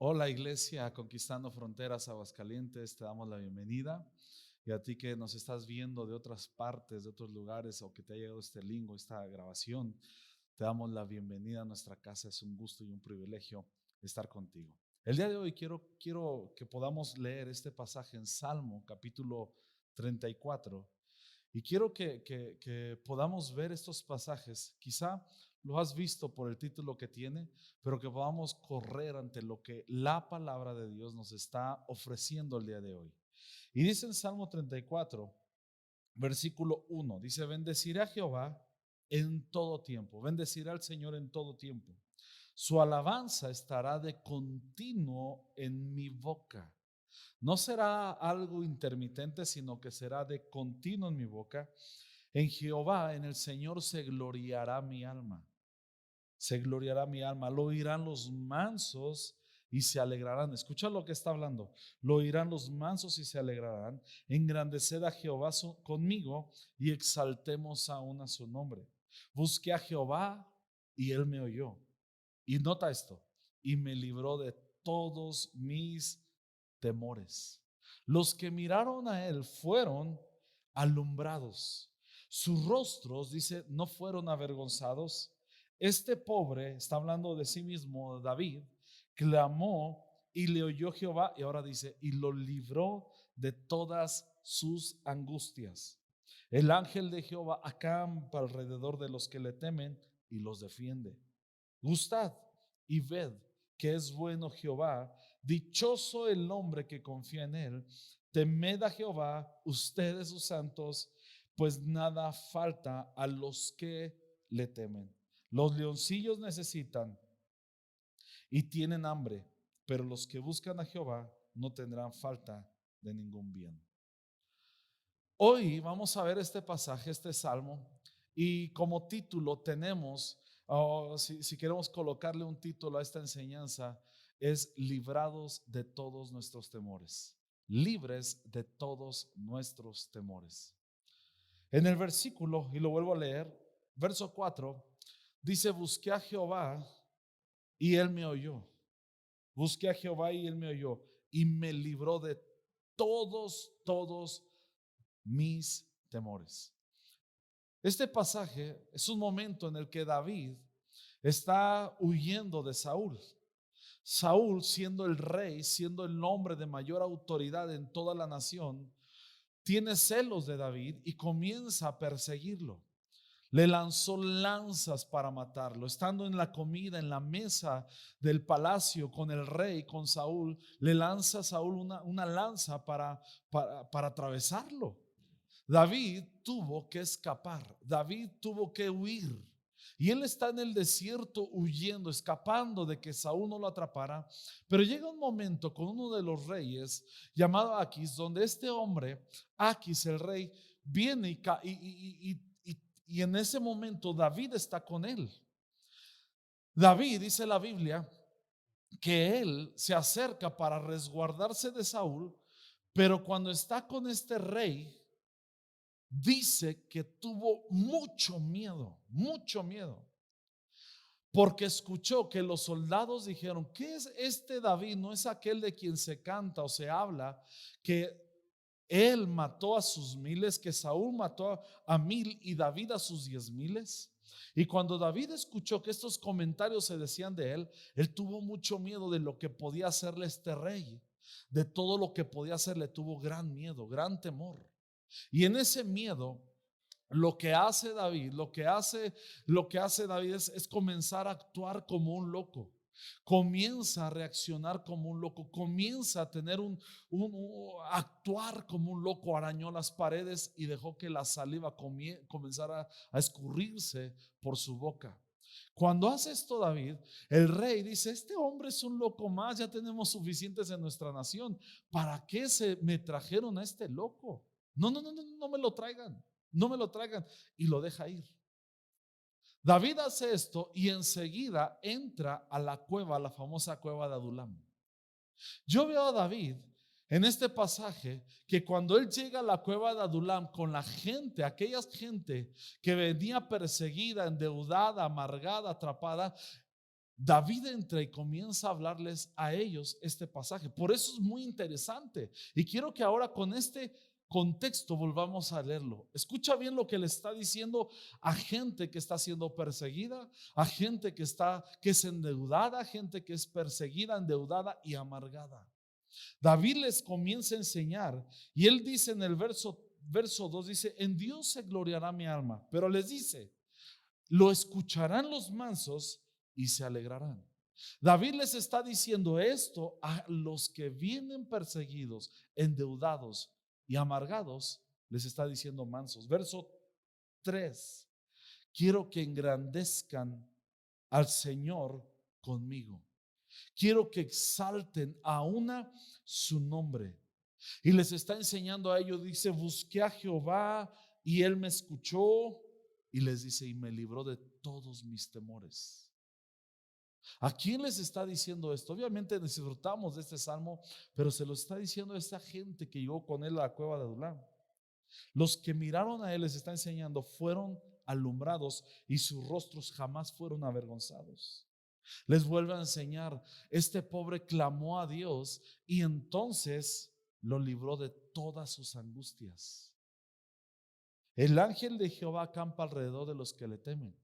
Hola Iglesia, Conquistando Fronteras Aguascalientes, te damos la bienvenida. Y a ti que nos estás viendo de otras partes, de otros lugares, o que te ha llegado este link o esta grabación, te damos la bienvenida a nuestra casa. Es un gusto y un privilegio estar contigo. El día de hoy quiero que podamos leer este pasaje en Salmo capítulo 34. Y quiero que podamos ver estos pasajes. Quizá lo has visto por el título que tiene, pero que podamos correr ante lo que la palabra de Dios nos está ofreciendo el día de hoy. Y dice en Salmo 34, versículo 1, dice: bendeciré a Jehová en todo tiempo, bendeciré al Señor en todo tiempo. Su alabanza estará de continuo en mi boca. No será algo intermitente, sino que será de continuo en mi boca. En Jehová, en el Señor, se gloriará mi alma. Se gloriará mi alma. Lo oirán los mansos y se alegrarán. Escucha lo que está hablando. Lo oirán los mansos y se alegrarán. Engrandeced a Jehová conmigo y exaltemos aún a su nombre. Busqué a Jehová y él me oyó. Y nota esto: y me libró de todos mis temores. Los que miraron a él fueron alumbrados. Sus rostros, dice, no fueron avergonzados. Este pobre, está hablando de sí mismo, David, clamó y le oyó Jehová, y ahora dice, y lo libró de todas sus angustias. El ángel de Jehová acampa alrededor de los que le temen y los defiende. Gustad y ved que es bueno Jehová. Dichoso el hombre que confía en él. Temed a Jehová, ustedes sus santos, pues nada falta a los que le temen. Los leoncillos necesitan y tienen hambre, pero los que buscan a Jehová no tendrán falta de ningún bien. Hoy vamos a ver este pasaje, este salmo, y como título tenemos, si queremos colocarle un título a esta enseñanza, es librados de todos nuestros temores, libres de todos nuestros temores. En el versículo, y lo vuelvo a leer, verso 4, dice: busqué a Jehová y él me oyó. Busqué a Jehová y él me oyó y me libró de todos mis temores. Este pasaje es un momento en el que David está huyendo de Saúl. Saúl, siendo el rey, siendo el hombre de mayor autoridad en toda la nación, tiene celos de David y comienza a perseguirlo. Le lanzó lanzas para matarlo. Estando en la comida, en la mesa del palacio con el rey, con Saúl, le lanza a Saúl una lanza para atravesarlo. David tuvo que escapar, David tuvo que huir. Y él está en el desierto huyendo, escapando de que Saúl no lo atrapara. Pero llega un momento con uno de los reyes llamado Aquis, donde este hombre, Aquis el rey, viene y en ese momento David está con él. David, dice la Biblia, que él se acerca para resguardarse de Saúl, pero cuando está con este rey, dice que tuvo mucho miedo, porque escuchó que los soldados dijeron: ¿qué es este David? ¿No es aquel de quien se canta o se habla que él mató a sus miles, que Saúl mató a 1000 y David a sus 10,000? Y cuando David escuchó que estos comentarios se decían de él, él tuvo mucho miedo de lo que podía hacerle este rey, de todo lo que podía hacerle. Tuvo gran miedo, gran temor. Y en ese miedo, lo que hace David, lo que hace David es comenzar a actuar como un loco. Comienza a reaccionar como un loco, comienza a tener actuar como un loco. Arañó las paredes y dejó que la saliva comenzara a escurrirse por su boca. Cuando hace esto David, el rey dice: este hombre es un loco más, ya tenemos suficientes en nuestra nación. ¿Para qué se me trajeron a este loco? No me lo traigan, no me lo traigan. Y lo deja ir. David hace esto y enseguida entra a la cueva, la famosa cueva de Adulam. Yo veo a David en este pasaje que cuando él llega a la cueva de Adulam con la gente, aquella gente que venía perseguida, endeudada, amargada, atrapada, David entra y comienza a hablarles a ellos este pasaje. Por eso es muy interesante. Y quiero que ahora con este contexto volvamos a leerlo. Escucha bien lo que le está diciendo a gente que está siendo perseguida, a gente que es endeudada, gente que es perseguida, endeudada y amargada. David les comienza a enseñar y él dice en el verso 2, dice: en Dios se gloriará mi alma, pero les dice: lo escucharán los mansos y se alegrarán. David les está diciendo esto a los que vienen perseguidos, endeudados y amargados. Les está diciendo mansos. Verso 3: quiero que engrandezcan al Señor conmigo. Quiero que exalten a una su nombre. Y les está enseñando a ellos. Dice: busqué a Jehová y él me escuchó. Y les dice: y me libró de todos mis temores. ¿A quién les está diciendo esto? Obviamente disfrutamos de este salmo, pero se lo está diciendo a esta gente que llegó con él a la cueva de Adulam. Los que miraron a él, les está enseñando, fueron alumbrados y sus rostros jamás fueron avergonzados. Les vuelve a enseñar: este pobre clamó a Dios y entonces lo libró de todas sus angustias. El ángel de Jehová acampa alrededor de los que le temen.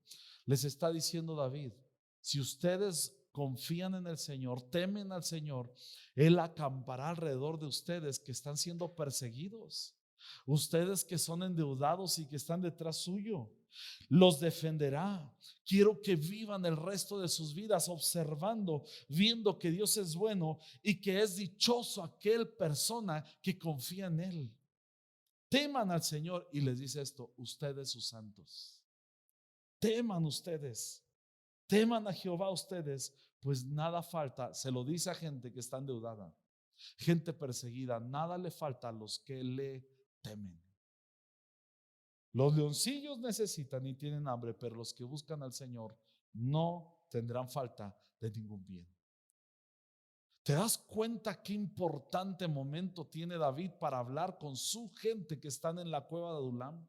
Les está diciendo David: si ustedes confían en el Señor, temen al Señor, Él acampará alrededor de ustedes que están siendo perseguidos, ustedes que son endeudados y que están detrás suyo. Los defenderá. Quiero que vivan el resto de sus vidas observando, viendo que Dios es bueno y que es dichoso aquel persona que confía en Él. Teman al Señor. Y les dice esto: ustedes sus santos. Teman ustedes, teman a Jehová ustedes, pues nada falta. Se lo dice a gente que está endeudada, gente perseguida. Nada le falta a los que le temen. Los leoncillos necesitan y tienen hambre, pero los que buscan al Señor no tendrán falta de ningún bien. ¿Te das cuenta qué importante momento tiene David para hablar con su gente que están en la cueva de Adulam?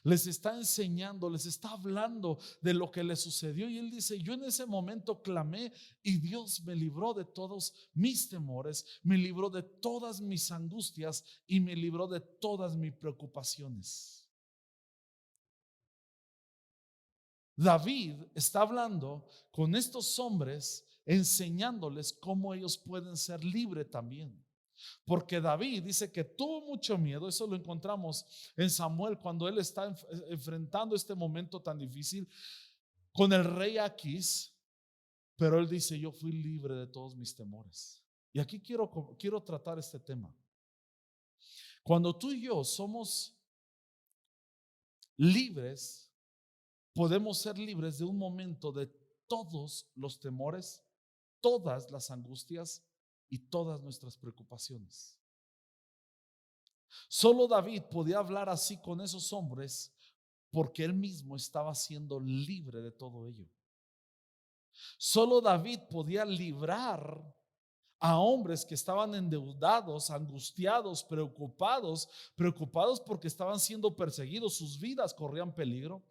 Les está enseñando, les está hablando de lo que le sucedió. Y él dice: yo en ese momento clamé y Dios me libró de todos mis temores, me libró de todas mis angustias y me libró de todas mis preocupaciones. David está hablando con estos hombres, enseñándoles cómo ellos pueden ser libres también. Porque David dice que tuvo mucho miedo. Eso lo encontramos en Samuel cuando él está enfrentando este momento tan difícil con el rey Aquís. Pero él dice: yo fui libre de todos mis temores. Y aquí quiero tratar este tema. Cuando tú y yo somos libres, podemos ser libres de un momento de todos los temores, todas las angustias y todas nuestras preocupaciones. Solo David podía hablar así con esos hombres porque él mismo estaba siendo libre de todo ello. Solo David podía librar a hombres que estaban endeudados, angustiados, preocupados porque estaban siendo perseguidos, sus vidas corrían peligro,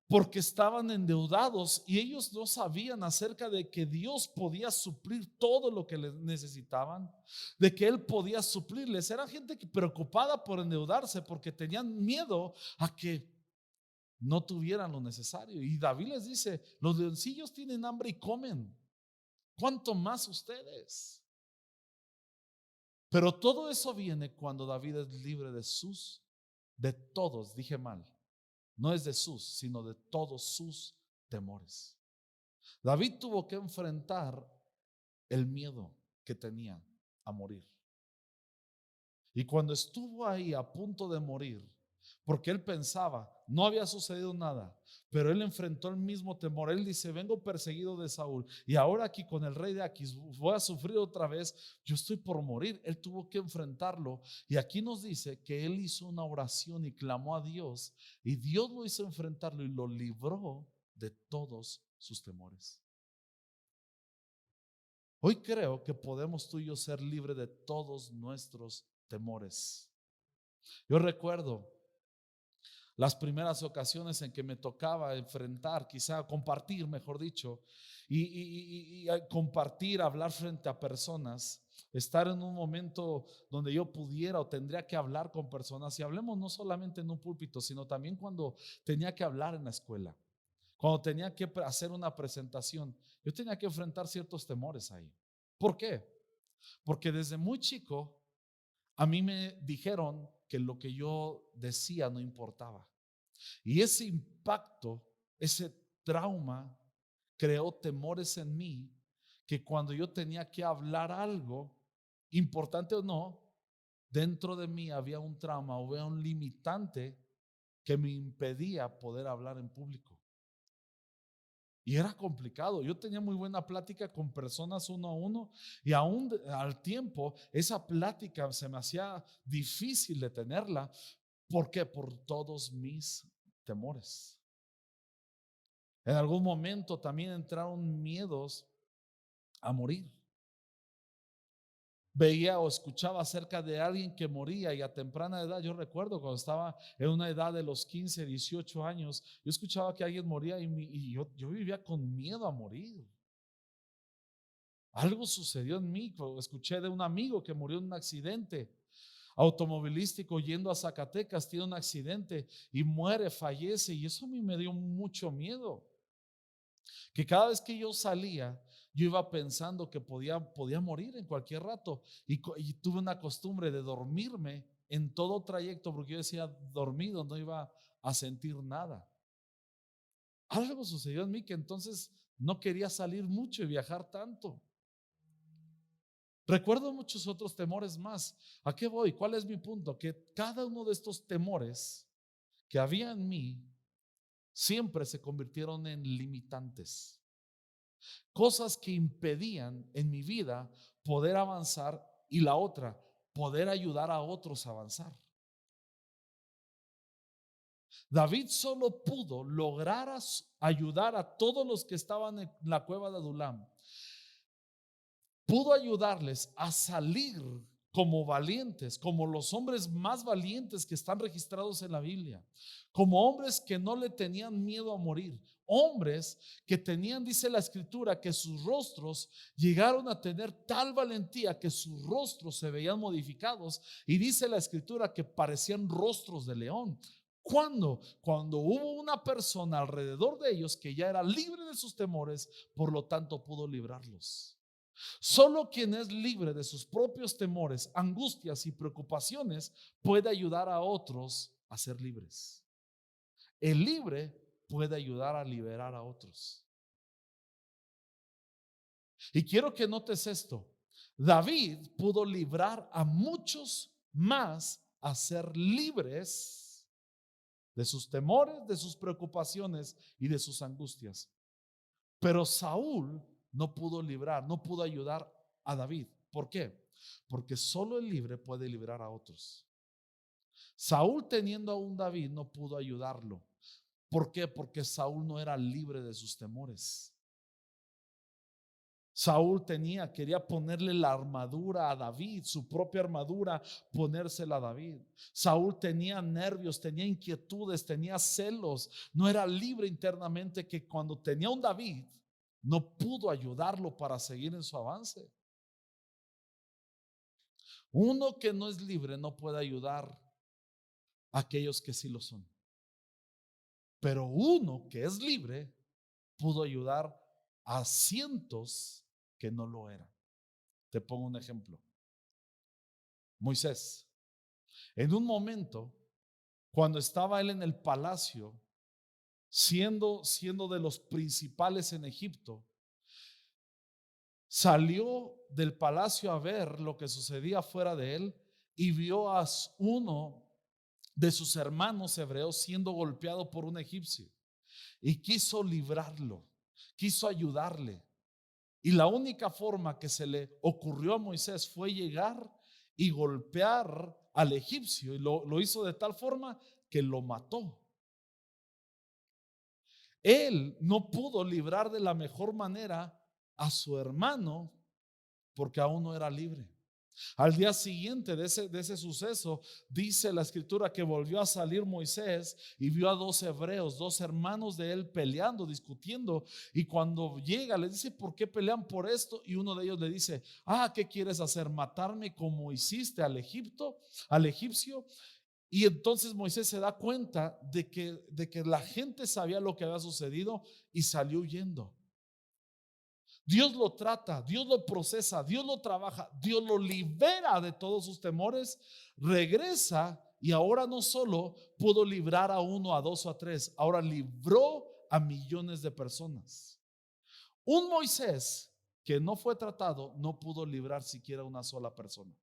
porque estaban endeudados y ellos no sabían acerca de que Dios podía suplir todo lo que les necesitaban, de que Él podía suplirles. Era gente que preocupada por endeudarse porque tenían miedo a que no tuvieran lo necesario. Y David les dice: los leoncillos tienen hambre y comen, ¿cuánto más ustedes? Pero todo eso viene cuando David es libre de todos, dije mal, no es de sus, sino de todos sus temores. David tuvo que enfrentar el miedo que tenía a morir. Y cuando estuvo ahí a punto de morir, porque él pensaba, no había sucedido nada, pero él enfrentó el mismo temor. Él dice: vengo perseguido de Saúl y ahora aquí con el rey de Aquís voy a sufrir otra vez, yo estoy por morir. Él tuvo que enfrentarlo y aquí nos dice que él hizo una oración y clamó a Dios y Dios lo hizo enfrentarlo y lo libró de todos sus temores. Hoy creo que podemos tú y yo ser libres de todos nuestros temores. Yo recuerdo Las primeras ocasiones en que me tocaba enfrentar, quizá compartir, mejor dicho, y compartir, hablar frente a personas, estar en un momento donde yo pudiera o tendría que hablar con personas, y hablemos no solamente en un púlpito, sino también cuando tenía que hablar en la escuela, cuando tenía que hacer una presentación, yo tenía que enfrentar ciertos temores ahí. ¿Por qué? Porque desde muy chico a mí me dijeron que lo que yo decía no importaba. Y ese impacto, ese trauma, creó temores en mí que cuando yo tenía que hablar algo, importante o no, dentro de mí había un trauma o había un limitante que me impedía poder hablar en público. Y era complicado. Yo tenía muy buena plática con personas uno a uno, y aún al tiempo esa plática se me hacía difícil de tenerla. ¿Por qué? Por todos mis temores. En algún momento también entraron miedos a morir. Veía o escuchaba acerca de alguien que moría, y a temprana edad, yo recuerdo cuando estaba en una edad de los 15, 18 años, yo escuchaba que alguien moría, y yo vivía con miedo a morir. Algo sucedió en mí. Escuché de un amigo que murió en un accidente automovilístico yendo a Zacatecas, tiene un accidente y muere, fallece, y eso a mí me dio mucho miedo. Que cada vez que yo salía, yo iba pensando que podía morir en cualquier rato, y tuve una costumbre de dormirme en todo trayecto, porque yo decía, dormido no iba a sentir nada. Algo sucedió en mí que entonces no quería salir mucho y viajar tanto. Recuerdo muchos otros temores más. ¿A qué voy? ¿Cuál es mi punto? Que cada uno de estos temores que había en mí siempre se convirtieron en limitantes. Cosas que impedían en mi vida poder avanzar, y la otra, poder ayudar a otros a avanzar. David solo pudo lograr ayudar a todos los que estaban en la cueva de Adulam. Pudo ayudarles a salir como valientes, como los hombres más valientes que están registrados en la Biblia, como hombres que no le tenían miedo a morir, hombres que tenían, dice la escritura, que sus rostros llegaron a tener tal valentía que sus rostros se veían modificados, y dice la escritura que parecían rostros de león. ¿Cuándo? Cuando hubo una persona alrededor de ellos que ya era libre de sus temores, por lo tanto pudo librarlos. Solo quien es libre de sus propios temores, angustias y preocupaciones puede ayudar a otros a ser libres. El libre puede ayudar a liberar a otros. Y quiero que notes esto. David pudo librar a muchos más a ser libres de sus temores, de sus preocupaciones y de sus angustias. Pero Saúl no pudo librar, no pudo ayudar a David. ¿Por qué? Porque solo el libre puede librar a otros. Saúl, teniendo a un David, no pudo ayudarlo. ¿Por qué? Porque Saúl no era libre de sus temores. Saúl quería ponerle la armadura a David, su propia armadura, ponérsela a David. Saúl tenía nervios, tenía inquietudes, tenía celos, no era libre internamente, que cuando tenía un David no pudo ayudarlo para seguir en su avance. Uno que no es libre no puede ayudar a aquellos que sí lo son. Pero uno que es libre pudo ayudar a cientos que no lo eran. Te pongo un ejemplo. Moisés, en un momento, cuando estaba él en el palacio, siendo de los principales en Egipto, salió del palacio a ver lo que sucedía fuera de él, y vio a uno de sus hermanos hebreos siendo golpeado por un egipcio, y quiso librarlo, quiso ayudarle. Y la única forma que se le ocurrió a Moisés fue llegar y golpear al egipcio, y lo hizo de tal forma que lo mató. Él no pudo librar de la mejor manera a su hermano porque aún no era libre. Al día siguiente de ese suceso, dice la escritura que volvió a salir Moisés y vio a dos hebreos, dos hermanos de él peleando, discutiendo. Y cuando llega, le dice: ¿por qué pelean por esto? Y uno de ellos le dice: ¿qué quieres hacer? ¿Matarme como hiciste al egipcio? Y entonces Moisés se da cuenta de que la gente sabía lo que había sucedido y salió huyendo. Dios lo trata, Dios lo procesa, Dios lo trabaja, Dios lo libera de todos sus temores, regresa y ahora no solo pudo librar a uno, a dos o a tres, ahora libró a millones de personas. Un Moisés que no fue tratado no pudo librar siquiera una sola persona.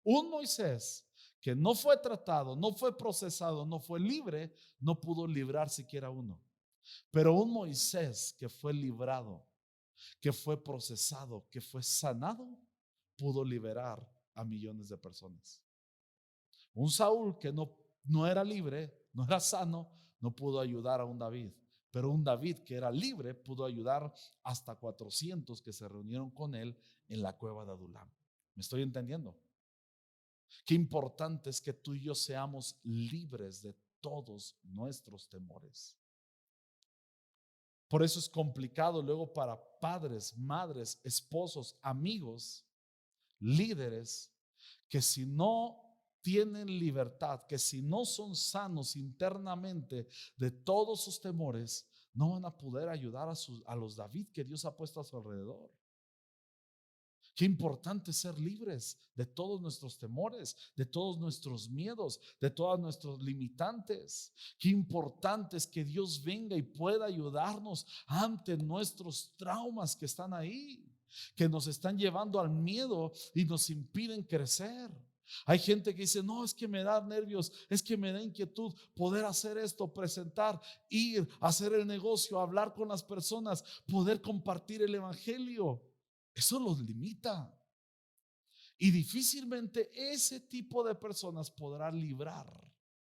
Un Moisés que no fue tratado, no fue procesado, no fue libre, no pudo librar siquiera uno. Pero un Moisés que fue librado, que fue procesado, que fue sanado, pudo liberar a millones de personas. Un Saúl que no era libre, no era sano, no pudo ayudar a un David. Pero un David que era libre pudo ayudar hasta 400 que se reunieron con él en la cueva de Adulam. ¿Me estoy entendiendo? Qué importante es que tú y yo seamos libres de todos nuestros temores. Por eso es complicado luego para padres, madres, esposos, amigos, líderes, que si no tienen libertad, que si no son sanos internamente de todos sus temores, no van a poder ayudar a los David que Dios ha puesto a su alrededor. Qué importante ser libres de todos nuestros temores, de todos nuestros miedos, de todos nuestros limitantes. Qué importante es que Dios venga y pueda ayudarnos ante nuestros traumas que están ahí, que nos están llevando al miedo y nos impiden crecer. Hay gente que dice: no, es que me da nervios, es que me da inquietud poder hacer esto, presentar, ir, hacer el negocio, hablar con las personas, poder compartir el evangelio. Eso los limita. Y difícilmente ese tipo de personas podrá librar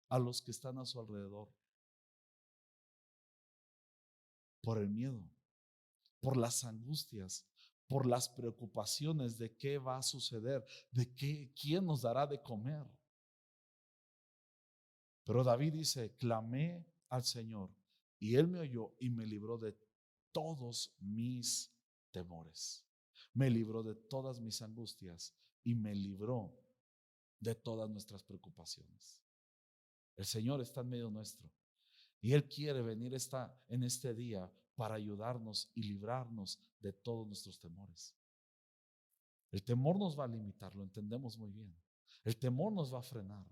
a los que están a su alrededor por el miedo, por las angustias, por las preocupaciones de qué va a suceder, quién nos dará de comer. Pero David dice: clamé al Señor y Él me oyó y me libró de todos mis temores. Me libró de todas mis angustias y me libró de todas nuestras preocupaciones. El Señor está en medio nuestro y Él quiere venir en este día para ayudarnos y librarnos de todos nuestros temores. El temor nos va a limitar, lo entendemos muy bien. El temor nos va a frenar.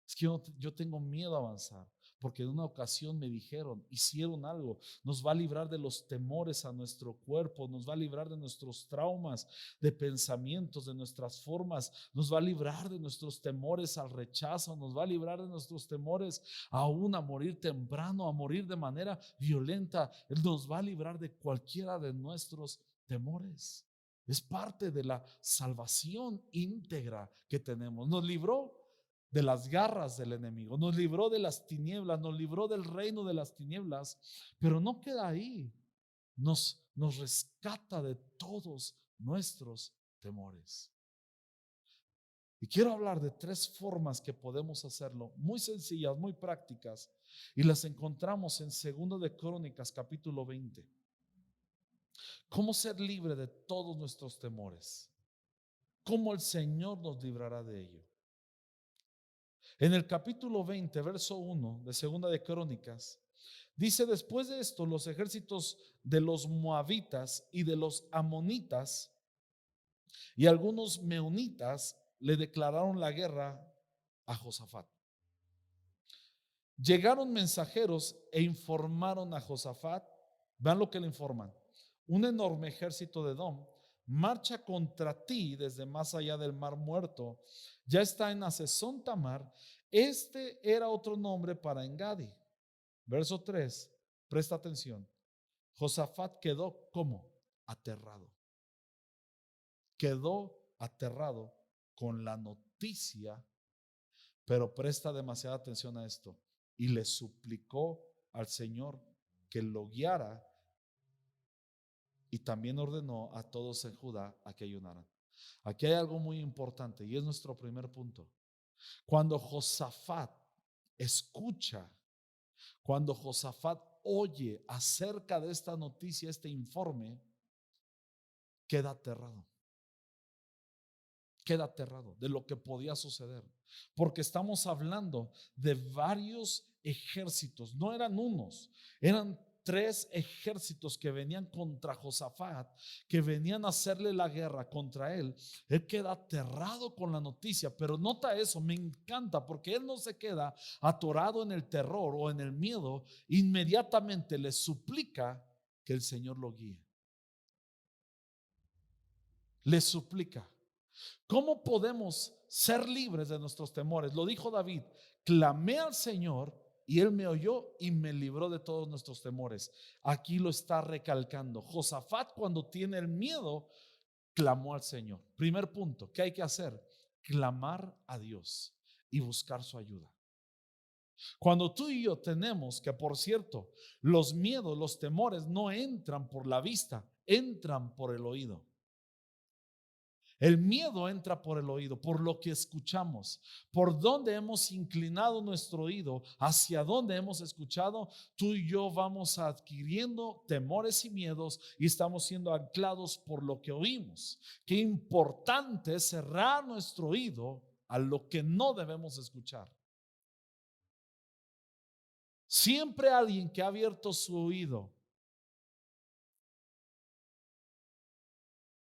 Es que yo tengo miedo a avanzar, porque en una ocasión me dijeron, hicieron algo. Nos va a librar de los temores a nuestro cuerpo, nos va a librar de nuestros traumas, de pensamientos, de nuestras formas, nos va a librar de nuestros temores al rechazo, nos va a librar de nuestros temores aún a morir temprano, a morir de manera violenta. Él nos va a librar de cualquiera de nuestros temores. Es parte de la salvación íntegra que tenemos. Nos libró de las garras del enemigo, nos libró de las tinieblas, nos libró del reino de las tinieblas, pero no queda ahí, nos rescata de todos nuestros temores. Y quiero hablar de tres formas que podemos hacerlo, muy sencillas, muy prácticas, y las encontramos en 2 de Crónicas capítulo 20. ¿Cómo ser libre de todos nuestros temores? ¿Cómo el Señor nos librará de ello? En el capítulo 20, verso 1 de Segunda de Crónicas, dice: después de esto, los ejércitos de los moabitas y de los amonitas y algunos meunitas le declararon la guerra a Josafat. Llegaron mensajeros e informaron a Josafat. Vean lo que le informan: un enorme ejército de Edom marcha contra ti desde más allá del mar muerto, ya está en Hazezón Tamar. Este era otro nombre para Engadi. Verso 3, presta atención. Josafat quedó como aterrado. Quedó aterrado con la noticia, pero presta demasiada atención a esto. Y le suplicó al Señor que lo guiara, y también ordenó a todos en Judá a que ayunaran. Aquí hay algo muy importante y es nuestro primer punto. Cuando Josafat escucha, cuando Josafat oye acerca de esta noticia, este informe, queda aterrado. Queda aterrado de lo que podía suceder, porque estamos hablando de varios ejércitos, no eran unos, eran tres ejércitos que venían contra Josafat, que venían a hacerle la guerra contra él. Él queda aterrado con la noticia, pero nota eso, me encanta, porque él no se queda atorado en el terror o en el miedo, inmediatamente le suplica que el Señor lo guíe. Le suplica. ¿Cómo podemos ser libres de nuestros temores? Lo dijo David: clamé al Señor y Él me oyó y me libró de todos nuestros temores. Aquí lo está recalcando. Josafat, cuando tiene el miedo, clamó al Señor. Primer punto, ¿qué hay que hacer? Clamar a Dios y buscar su ayuda. Cuando tú y yo tenemos, que por cierto, los miedos, los temores no entran por la vista, entran por el oído. El miedo entra por el oído, por lo que escuchamos, por donde hemos inclinado nuestro oído, hacia donde hemos escuchado. Tú y yo vamos adquiriendo temores y miedos y estamos siendo anclados por lo que oímos. Qué importante es cerrar nuestro oído a lo que no debemos escuchar. Siempre alguien que ha abierto su oído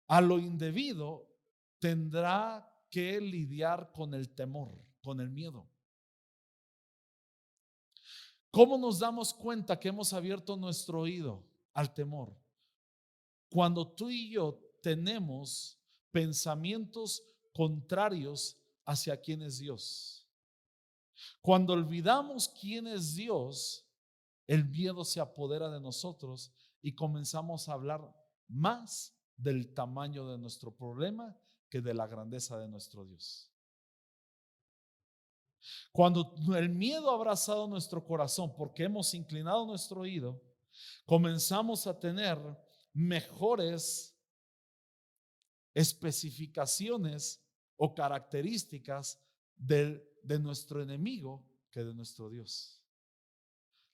a lo indebido tendrá que lidiar con el temor, con el miedo. ¿Cómo nos damos cuenta que hemos abierto nuestro oído al temor? Cuando tú y yo tenemos pensamientos contrarios hacia quién es Dios. Cuando olvidamos quién es Dios, el miedo se apodera de nosotros y comenzamos a hablar más del tamaño de nuestro problema que de la grandeza de nuestro Dios. Cuando el miedo ha abrazado nuestro corazón porque hemos inclinado nuestro oído, comenzamos a tener mejores especificaciones o características de nuestro enemigo que de nuestro Dios.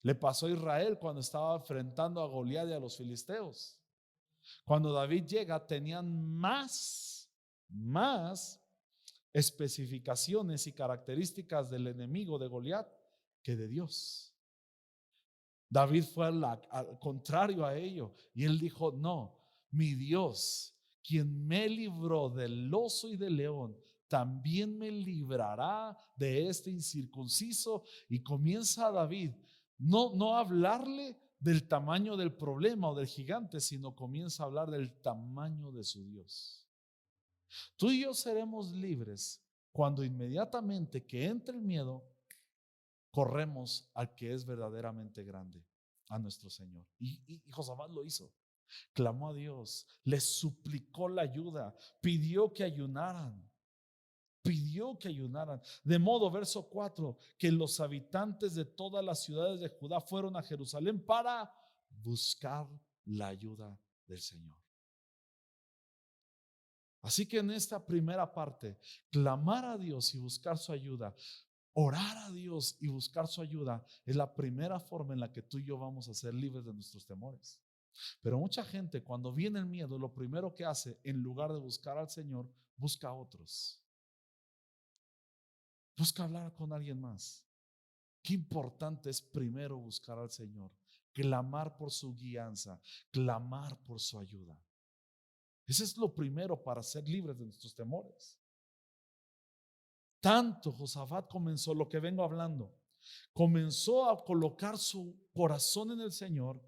Le pasó a Israel cuando estaba enfrentando a Goliat y a los filisteos. Cuando David llega, tenían más especificaciones y características del enemigo de Goliat que de Dios. David fue al contrario a ello y él dijo: no, mi Dios, quien me libró del oso y del león, también me librará de este incircunciso. Y comienza David no a hablarle del tamaño del problema o del gigante, sino comienza a hablar del tamaño de su Dios. Tú y yo seremos libres cuando inmediatamente que entre el miedo, corremos al que es verdaderamente grande, a nuestro Señor. Y Josafat lo hizo. Clamó a Dios, le suplicó la ayuda, pidió que ayunaran. Pidió que ayunaran. De modo, verso 4, que los habitantes de todas las ciudades de Judá fueron a Jerusalén para buscar la ayuda del Señor. Así que en esta primera parte, clamar a Dios y buscar su ayuda, orar a Dios y buscar su ayuda, es la primera forma en la que tú y yo vamos a ser libres de nuestros temores. Pero mucha gente, cuando viene el miedo, lo primero que hace, en lugar de buscar al Señor, busca a otros. Busca hablar con alguien más. Qué importante es primero buscar al Señor, clamar por su guianza, clamar por su ayuda. Ese es lo primero para ser libres de nuestros temores. Tanto Josafat comenzó lo que vengo hablando, comenzó a colocar su corazón en el Señor,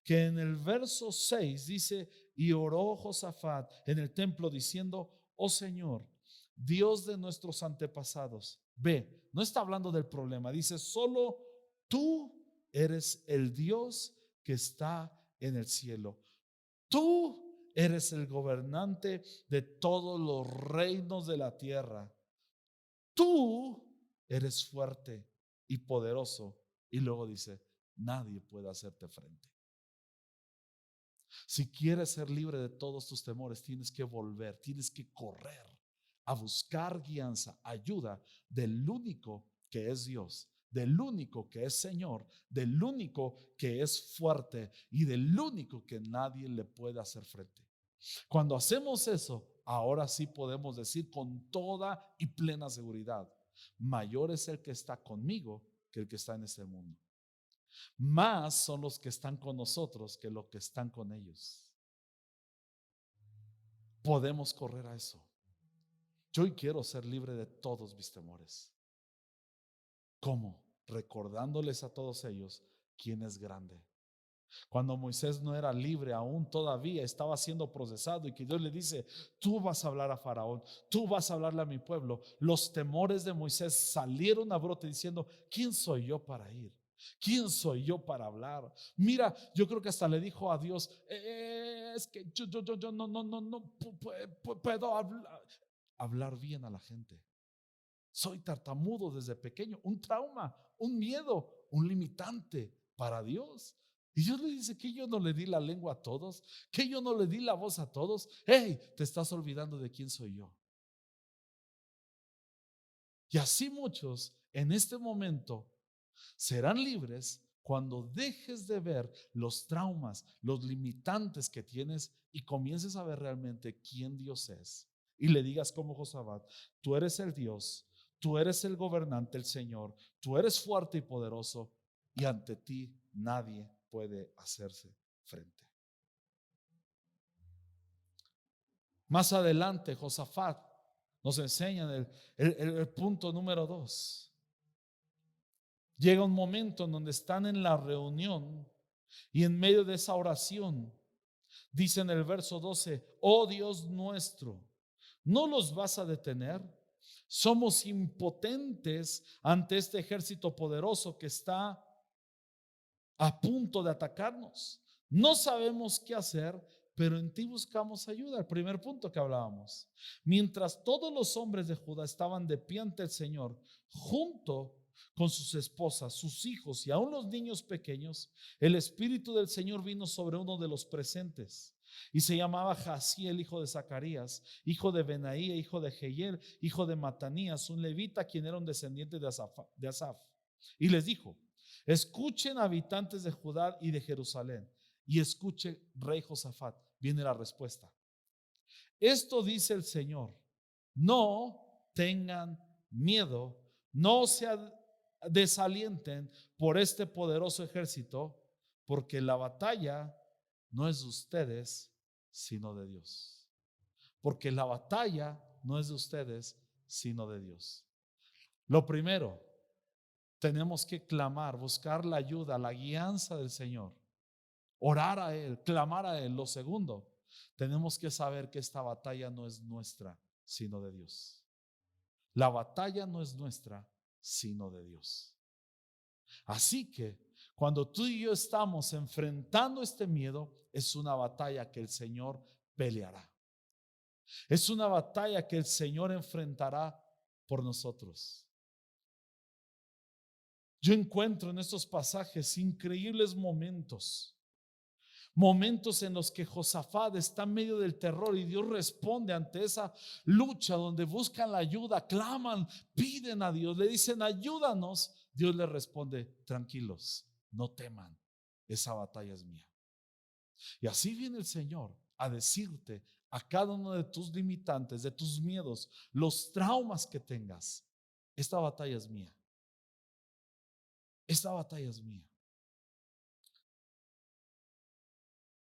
que en el verso 6 dice: y oró Josafat en el templo diciendo: oh Señor, Dios de nuestros antepasados. Ve, no está hablando del problema, dice: solo tú eres el Dios que está en el cielo. Tú eres el gobernante de todos los reinos de la tierra. Tú eres fuerte y poderoso. Y luego dice: nadie puede hacerte frente. Si quieres ser libre de todos tus temores, tienes que volver, tienes que correr a buscar guianza, ayuda del único que es Dios, del único que es Señor, del único que es fuerte y del único que nadie le puede hacer frente. Cuando hacemos eso, ahora sí podemos decir con toda y plena seguridad: mayor es el que está conmigo que el que está en este mundo. Más son los que están con nosotros que los que están con ellos. Podemos correr a eso. Yo hoy quiero ser libre de todos mis temores. ¿Cómo? Recordándoles a todos ellos quién es grande. Cuando Moisés no era libre aún todavía, estaba siendo procesado, y que Dios le dice: tú vas a hablar a Faraón, tú vas a hablarle a mi pueblo. Los temores de Moisés salieron a brote diciendo: ¿quién soy yo para ir? ¿Quién soy yo para hablar? Mira, yo creo que hasta le dijo a Dios: es que yo no puedo hablar bien a la gente. Soy tartamudo desde pequeño, un trauma, un miedo, un limitante para Dios. Y Dios le dice que yo no le di la lengua a todos, que yo no le di la voz a todos. Hey, te estás olvidando de quién soy yo. Y así muchos en este momento serán libres cuando dejes de ver los traumas, los limitantes que tienes, y comiences a ver realmente quién Dios es. Y le digas como Josafat: tú eres el Dios, tú eres el gobernante, el Señor, tú eres fuerte y poderoso, y ante ti nadie puede hacerse frente. Más adelante, Josafat nos enseña el punto número 2. Llega un momento en donde están en la reunión, y en medio de esa oración dice en el verso 12: oh Dios nuestro, ¿no los vas a detener? Somos impotentes ante este ejército poderoso que está a punto de atacarnos. No sabemos qué hacer, pero en ti buscamos ayuda. El primer punto que hablábamos. Mientras todos los hombres de Judá estaban de pie ante el Señor, junto con sus esposas, sus hijos y aún los niños pequeños, el Espíritu del Señor vino sobre uno de los presentes, y se llamaba Jaziel, hijo de Zacarías, hijo de Benaía, hijo de Jehiel, hijo de Matanías, un levita, quien era un descendiente de Asaf. Y les dijo: escuchen, habitantes de Judá y de Jerusalén, y escuche, rey Josafat. Viene la respuesta. Esto dice el Señor: no tengan miedo, no se desalienten por este poderoso ejército, porque la batalla no es de ustedes, sino de Dios. Porque la batalla no es de ustedes, sino de Dios. Lo primero, tenemos que clamar, buscar la ayuda, la guianza del Señor, orar a Él, clamar a Él. Lo segundo, tenemos que saber que esta batalla no es nuestra, sino de Dios. La batalla no es nuestra, sino de Dios. Así que cuando tú y yo estamos enfrentando este miedo, es una batalla que el Señor peleará. Es una batalla que el Señor enfrentará por nosotros. Yo encuentro en estos pasajes increíbles momentos en los que Josafat está en medio del terror, y Dios responde ante esa lucha donde buscan la ayuda, claman, piden a Dios, le dicen: ayúdanos. Dios le responde: tranquilos, no teman, esa batalla es mía. Y así viene el Señor a decirte a cada uno de tus limitantes, de tus miedos, los traumas que tengas: esta batalla es mía. Esta batalla es mía.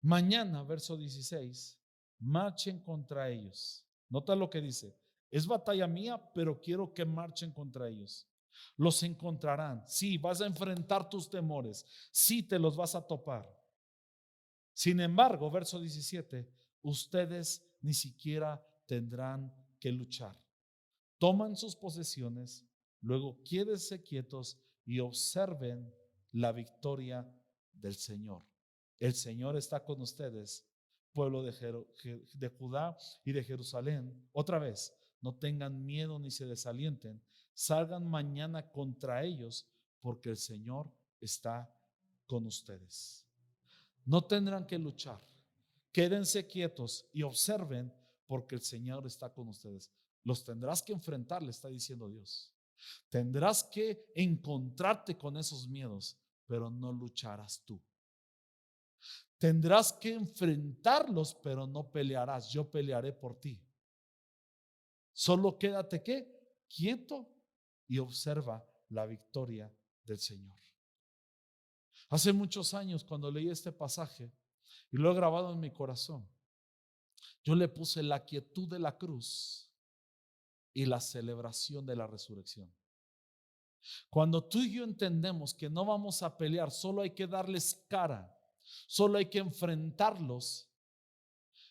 Mañana, verso 16, marchen contra ellos. Nota lo que dice: es batalla mía, pero quiero que marchen contra ellos. Los encontrarán. Sí, vas a enfrentar tus temores. Sí, te los vas a topar. Sin embargo, verso 17, ustedes ni siquiera tendrán que luchar. Toman sus posesiones, luego quédense quietos y observen la victoria del Señor. El Señor está con ustedes, pueblo de Judá y de Jerusalén. Otra vez, no tengan miedo ni se desalienten. Salgan mañana contra ellos, porque el Señor está con ustedes. No tendrán que luchar. Quédense quietos y observen, porque el Señor está con ustedes. Los tendrás que enfrentar, le está diciendo Dios. Tendrás que encontrarte con esos miedos, pero no lucharás tú. Tendrás que enfrentarlos, pero no pelearás. Yo pelearé por ti. Solo quédate quieto y observa la victoria del Señor. Hace muchos años, cuando leí este pasaje y lo he grabado en mi corazón, yo le puse la quietud de la cruz y la celebración de la resurrección. Cuando tú y yo entendemos que no vamos a pelear, solo hay que darles cara, solo hay que enfrentarlos,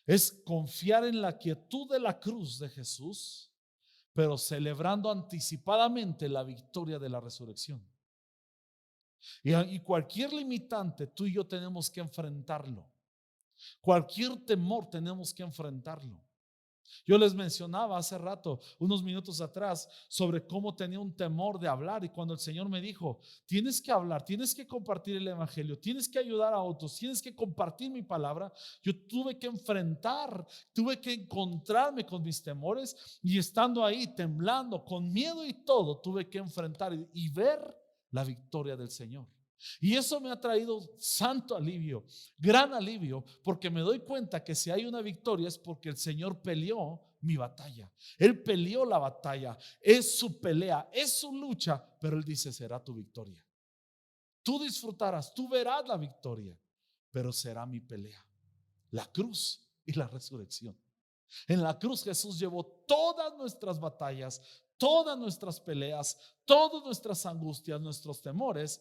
es confiar en la quietud de la cruz de Jesús, pero celebrando anticipadamente la victoria de la resurrección. Y cualquier limitante, tú y yo tenemos que enfrentarlo. Cualquier temor tenemos que enfrentarlo. Yo les mencionaba hace rato, unos minutos atrás, sobre cómo tenía un temor de hablar, y cuando el Señor me dijo, tienes que hablar, tienes que compartir el evangelio, tienes que ayudar a otros, tienes que compartir mi palabra, yo tuve que enfrentar, tuve que encontrarme con mis temores, y estando ahí temblando, con miedo y todo, tuve que enfrentar y ver la victoria del Señor. Y eso me ha traído santo alivio, gran alivio, porque me doy cuenta que si hay una victoria es porque el Señor peleó mi batalla. Él peleó la batalla, es su pelea, es su lucha, pero Él dice, será tu victoria. Tú disfrutarás, tú verás la victoria, pero será mi pelea. La cruz y la resurrección. En la cruz Jesús llevó todas nuestras batallas, todas nuestras peleas, todas nuestras angustias, nuestros temores,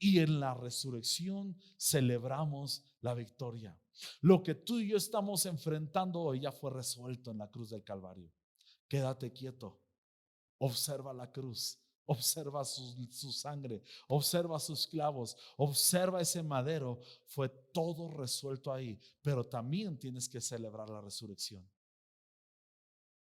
y en la resurrección celebramos la victoria. Lo que tú y yo estamos enfrentando hoy ya fue resuelto en la cruz del Calvario. Quédate quieto, observa la cruz, observa su sangre, observa sus clavos, observa ese madero. Fue todo resuelto ahí, pero también tienes que celebrar la resurrección.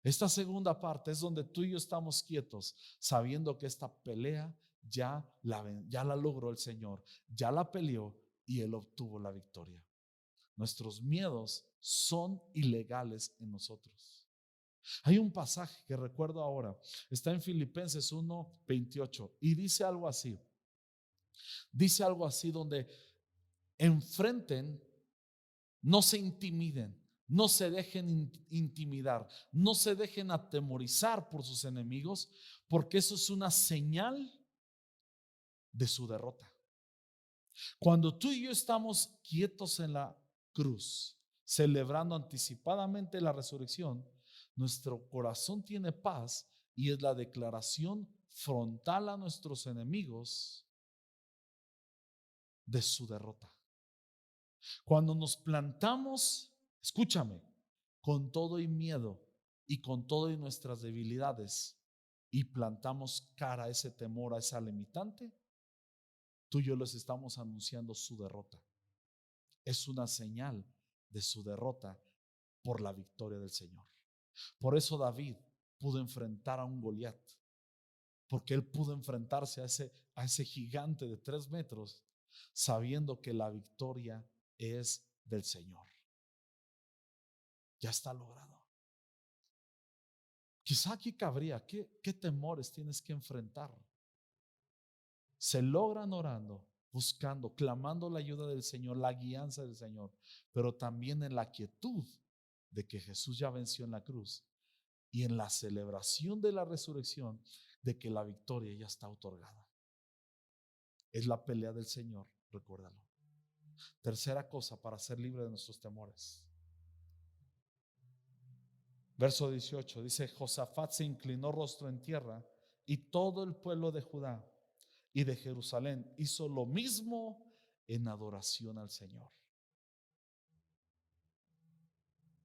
Esta segunda parte es donde tú y yo estamos quietos, sabiendo que esta pelea ya la logró el Señor, ya la peleó y Él obtuvo la victoria. Nuestros miedos son ilegales en nosotros. Hay un pasaje que recuerdo ahora, está en Filipenses 1:28 y dice algo así donde enfrenten, no se intimiden, no se dejen intimidar, no se dejen atemorizar por sus enemigos, porque eso es una señal de su derrota. Cuando tú y yo estamos quietos en la cruz, celebrando anticipadamente la resurrección, nuestro corazón tiene paz y es la declaración frontal a nuestros enemigos de su derrota. Cuando nos plantamos, escúchame, con todo y miedo y con todo y nuestras debilidades, y plantamos cara a ese temor, a esa limitante, tú y yo les estamos anunciando su derrota. Es una señal de su derrota por la victoria del Señor. Por eso David pudo enfrentar a un Goliat, porque él pudo enfrentarse a ese gigante de 3 metros, sabiendo que la victoria es del Señor. Ya está logrado. Quizá aquí cabría, ¿qué temores tienes que enfrentar? Se logran orando, buscando, clamando la ayuda del Señor, la guianza del Señor, pero también en la quietud de que Jesús ya venció en la cruz y en la celebración de la resurrección de que la victoria ya está otorgada. Es la pelea del Señor, recuérdalo. Tercera cosa para ser libre de nuestros temores. Verso 18 dice: Josafat se inclinó rostro en tierra y todo el pueblo de Judá y de Jerusalén hizo lo mismo en adoración al Señor.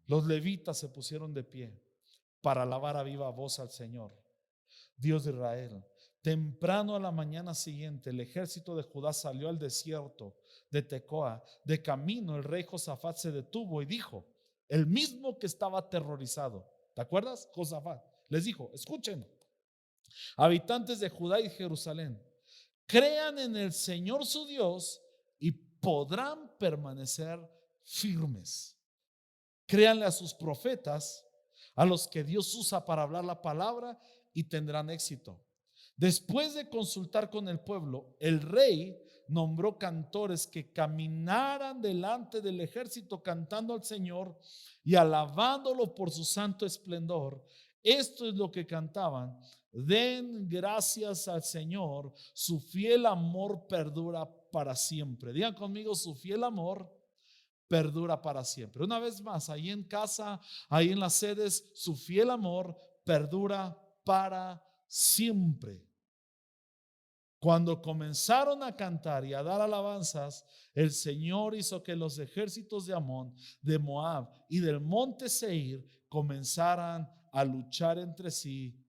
Los levitas se pusieron de pie para alabar a viva voz al Señor, Dios de Israel. Temprano a la mañana siguiente, el ejército de Judá salió al desierto de Tecoa. De camino, el rey Josafat se detuvo y dijo, el mismo que estaba aterrorizado, ¿te acuerdas? Josafat les dijo: escuchen, habitantes de Judá y Jerusalén, crean en el Señor su Dios y podrán permanecer firmes. Créanle a sus profetas, a los que Dios usa para hablar la palabra, y tendrán éxito. Después de consultar con el pueblo, el rey nombró cantores que caminaran delante del ejército cantando al Señor y alabándolo por su santo esplendor. Esto es lo que cantaban: den gracias al Señor, su fiel amor perdura para siempre. Digan conmigo: su fiel amor perdura para siempre. Una vez más, ahí en casa, ahí en las sedes, su fiel amor perdura para siempre. Cuando comenzaron a cantar y a dar alabanzas, el Señor hizo que los ejércitos de Amón, de Moab y del monte Seir comenzaran a luchar entre sí,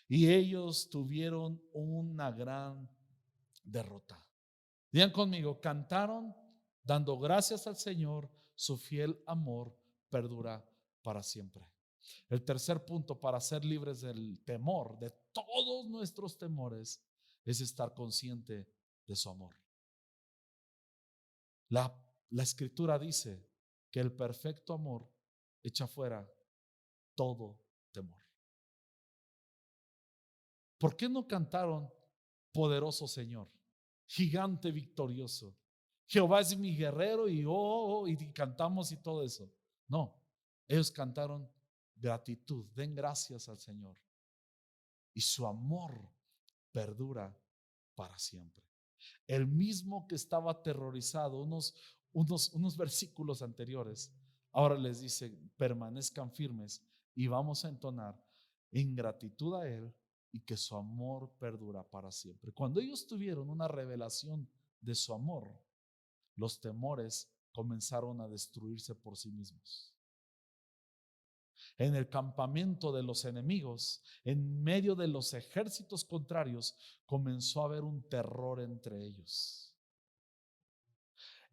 y ellos tuvieron una gran derrota. Digan conmigo: cantaron dando gracias al Señor, su fiel amor perdura para siempre. El tercer punto para ser libres del temor, de todos nuestros temores, es estar consciente de su amor. La escritura dice que el perfecto amor echa fuera todo temor. ¿Por qué no cantaron: poderoso Señor, gigante victorioso, Jehová es mi guerrero, y cantamos y todo eso? No, ellos cantaron gratitud: den gracias al Señor, y su amor perdura para siempre. El mismo que estaba aterrorizado unos versículos anteriores, ahora les dice: permanezcan firmes, y vamos a entonar en gratitud a Él, y que su amor perdura para siempre. Cuando ellos tuvieron una revelación de su amor, los temores comenzaron a destruirse por sí mismos. En el campamento de los enemigos, en medio de los ejércitos contrarios, comenzó a haber un terror entre ellos.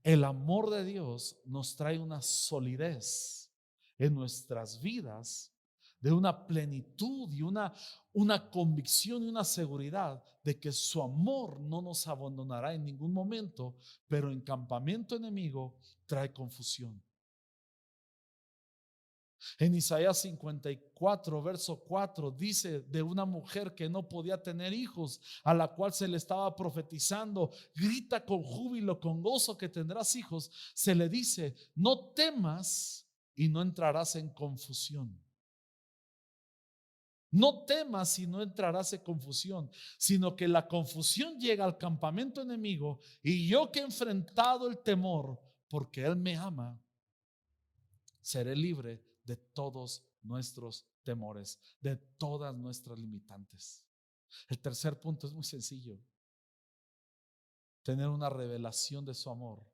El amor de Dios nos trae una solidez en nuestras vidas, de una plenitud y una convicción y una seguridad de que su amor no nos abandonará en ningún momento, pero en campamento enemigo trae confusión. En Isaías 54, verso 4, dice de una mujer que no podía tener hijos, a la cual se le estaba profetizando: grita con júbilo, con gozo, que tendrás hijos. Se le dice: no temas y no entrarás en confusión. No temas y no entrarás en confusión, sino que la confusión llega al campamento enemigo, y yo, que he enfrentado el temor porque Él me ama, seré libre de todos nuestros temores, de todas nuestras limitantes. El tercer punto es muy sencillo: tener una revelación de su amor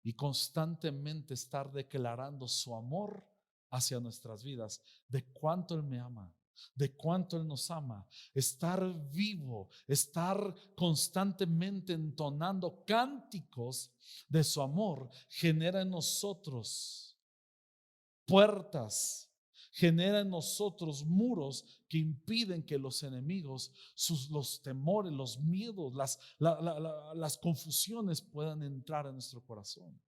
y constantemente estar declarando su amor hacia nuestras vidas, de cuánto Él me ama, de cuánto Él nos ama. Estar vivo, estar constantemente entonando cánticos de su amor, genera en nosotros puertas, genera en nosotros muros que impiden que los enemigos, los temores, los miedos, las confusiones puedan entrar en nuestro corazón.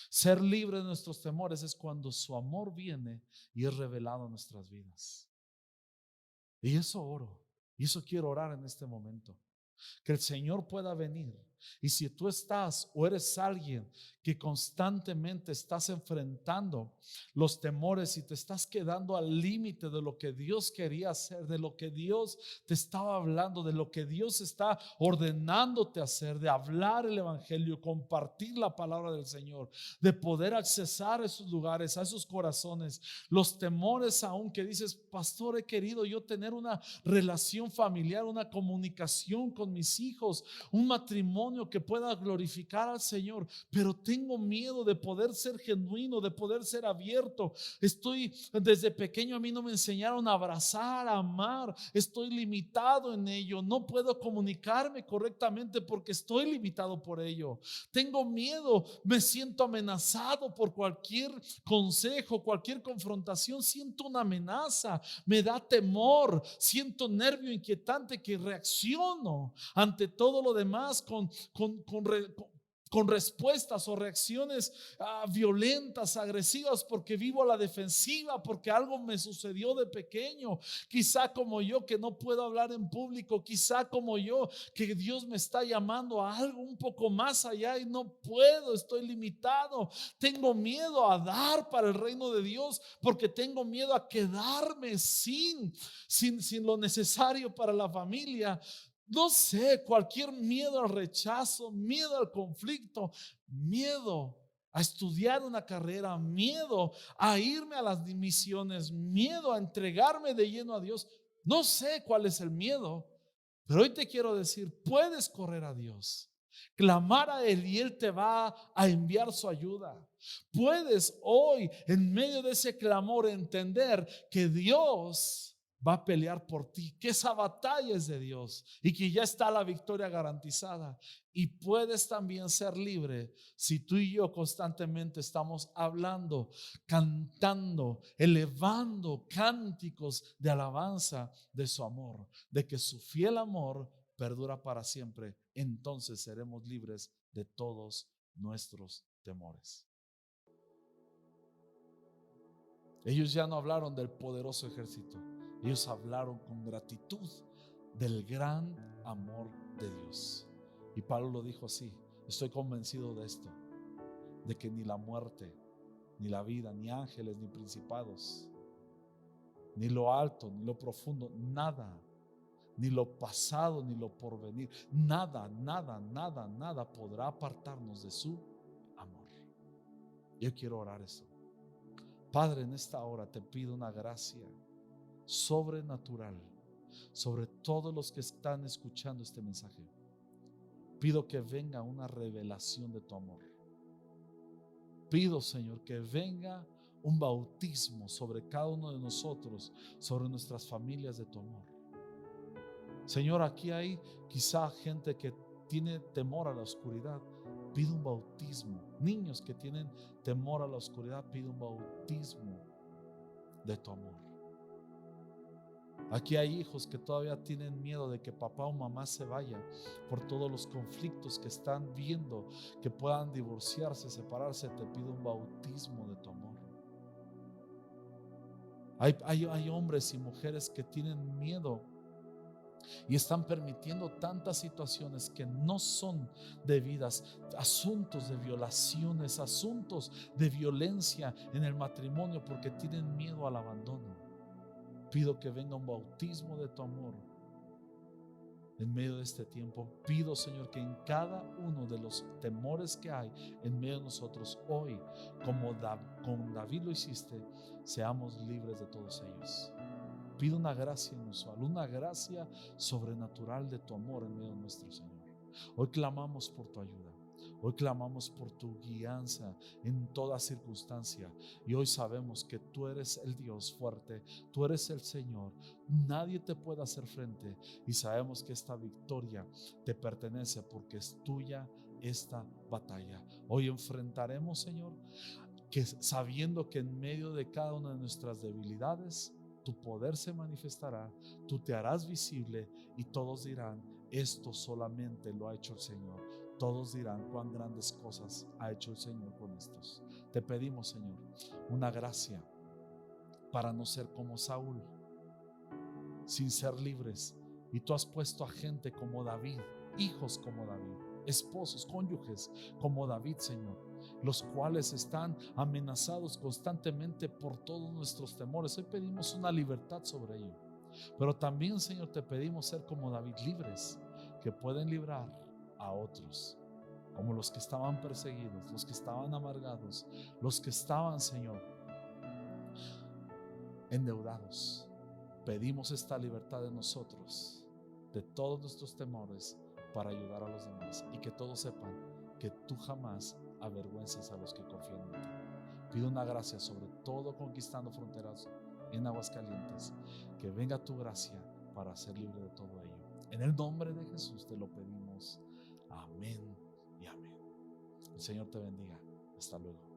Ser libre de nuestros temores es cuando su amor viene y es revelado en nuestras vidas. Y eso oro, y eso quiero orar en este momento: que el Señor pueda venir. Y si tú estás o eres alguien que constantemente estás enfrentando los temores y te estás quedando al límite de lo que Dios quería hacer, de lo que Dios te estaba hablando, de lo que Dios está ordenándote hacer, de hablar el evangelio, compartir la palabra del Señor, de poder accesar a esos lugares, a esos corazones, los temores aún que dices: pastor, he querido yo tener una relación familiar, una comunicación con mis hijos, un matrimonio que pueda glorificar al Señor, pero tengo miedo de poder ser genuino, de poder ser abierto. Desde pequeño a mí no me enseñaron a abrazar, a amar. Estoy limitado en ello. No puedo comunicarme correctamente porque estoy limitado por ello. Tengo miedo, me siento amenazado por cualquier consejo, cualquier confrontación. Siento una amenaza, me da temor, siento nervio inquietante que reacciono ante todo lo demás con con respuestas o reacciones violentas, agresivas, porque vivo a la defensiva, porque algo me sucedió de pequeño. Quizá como yo que no puedo hablar en público, quizá como yo que Dios me está llamando a algo un poco más allá y no puedo, estoy limitado. Tengo miedo a dar para el reino de Dios porque tengo miedo a quedarme sin lo necesario para la familia. No sé, cualquier miedo al rechazo, miedo al conflicto, miedo a estudiar una carrera, miedo a irme a las misiones, miedo a entregarme de lleno a Dios. No sé cuál es el miedo, pero hoy te quiero decir, puedes correr a Dios, clamar a Él y Él te va a enviar su ayuda. Puedes hoy, en medio de ese clamor, entender que Dios va a pelear por ti, que esa batalla es de Dios y que ya está la victoria garantizada. Y puedes también ser libre si tú y yo constantemente estamos hablando, cantando, elevando cánticos de alabanza de su amor, de que su fiel amor perdura para siempre. Entonces seremos libres de todos nuestros temores. Ellos ya no hablaron del poderoso ejército. Ellos hablaron con gratitud del gran amor de Dios. Y Pablo lo dijo así: estoy convencido de esto, de que ni la muerte, ni la vida, ni ángeles, ni principados, ni lo alto, ni lo profundo, nada, ni lo pasado, ni lo porvenir, nada podrá apartarnos de su amor. Yo quiero orar eso. Padre, en esta hora te pido una gracia sobrenatural sobre todos los que están escuchando este mensaje. Pido que venga una revelación de tu amor. Pido, Señor, que venga un bautismo sobre cada uno de nosotros, sobre nuestras familias de tu amor. Señor, aquí hay quizá gente que tiene temor a la oscuridad. Pido un bautismo. Niños que tienen temor a la oscuridad, pido un bautismo de tu amor. Aquí hay hijos que todavía tienen miedo de que papá o mamá se vaya por todos los conflictos que están viendo, que puedan divorciarse, separarse. Te pido un bautismo de tu amor. Hay hombres y mujeres que tienen miedo y están permitiendo tantas situaciones que no son debidas, asuntos de violaciones, asuntos de violencia en el matrimonio porque tienen miedo al abandono. Pido que venga un bautismo de tu amor en medio de este tiempo. Pido, Señor, que en cada uno de los temores que hay en medio de nosotros hoy, como con David lo hiciste, seamos libres de todos ellos. Pido una gracia inusual, una gracia sobrenatural de tu amor en medio de nuestro Señor. Hoy clamamos por tu ayuda. Hoy clamamos por tu guianza en toda circunstancia. Y hoy sabemos que tú eres el Dios fuerte, tú eres el Señor. Nadie te puede hacer frente. Y sabemos que esta victoria te pertenece porque es tuya esta batalla. Hoy enfrentaremos, Señor, que sabiendo que en medio de cada una de nuestras debilidades, tu poder se manifestará, tú te harás visible y todos dirán: esto solamente lo ha hecho el Señor. Todos dirán: cuán grandes cosas ha hecho el Señor con estos. Te pedimos, Señor, una gracia para no ser como Saúl, sin ser libres. Y tú has puesto a gente como David, hijos como David, esposos, cónyuges como David, Señor, los cuales están amenazados constantemente por todos nuestros temores. Hoy pedimos una libertad sobre ellos. Pero también, Señor, te pedimos ser como David, libres, que pueden librar a otros, como los que estaban perseguidos, los que estaban amargados, los que estaban, Señor, endeudados. Pedimos esta libertad de nosotros, de todos nuestros temores, para ayudar a los demás y que todos sepan que tú jamás avergüenzas a los que confían en ti. Pido una gracia sobre todo Conquistando Fronteras en Aguascalientes, que venga tu gracia para ser libre de todo ello. En el nombre de Jesús te lo pedimos. Amén y amén. El Señor te bendiga. Hasta luego.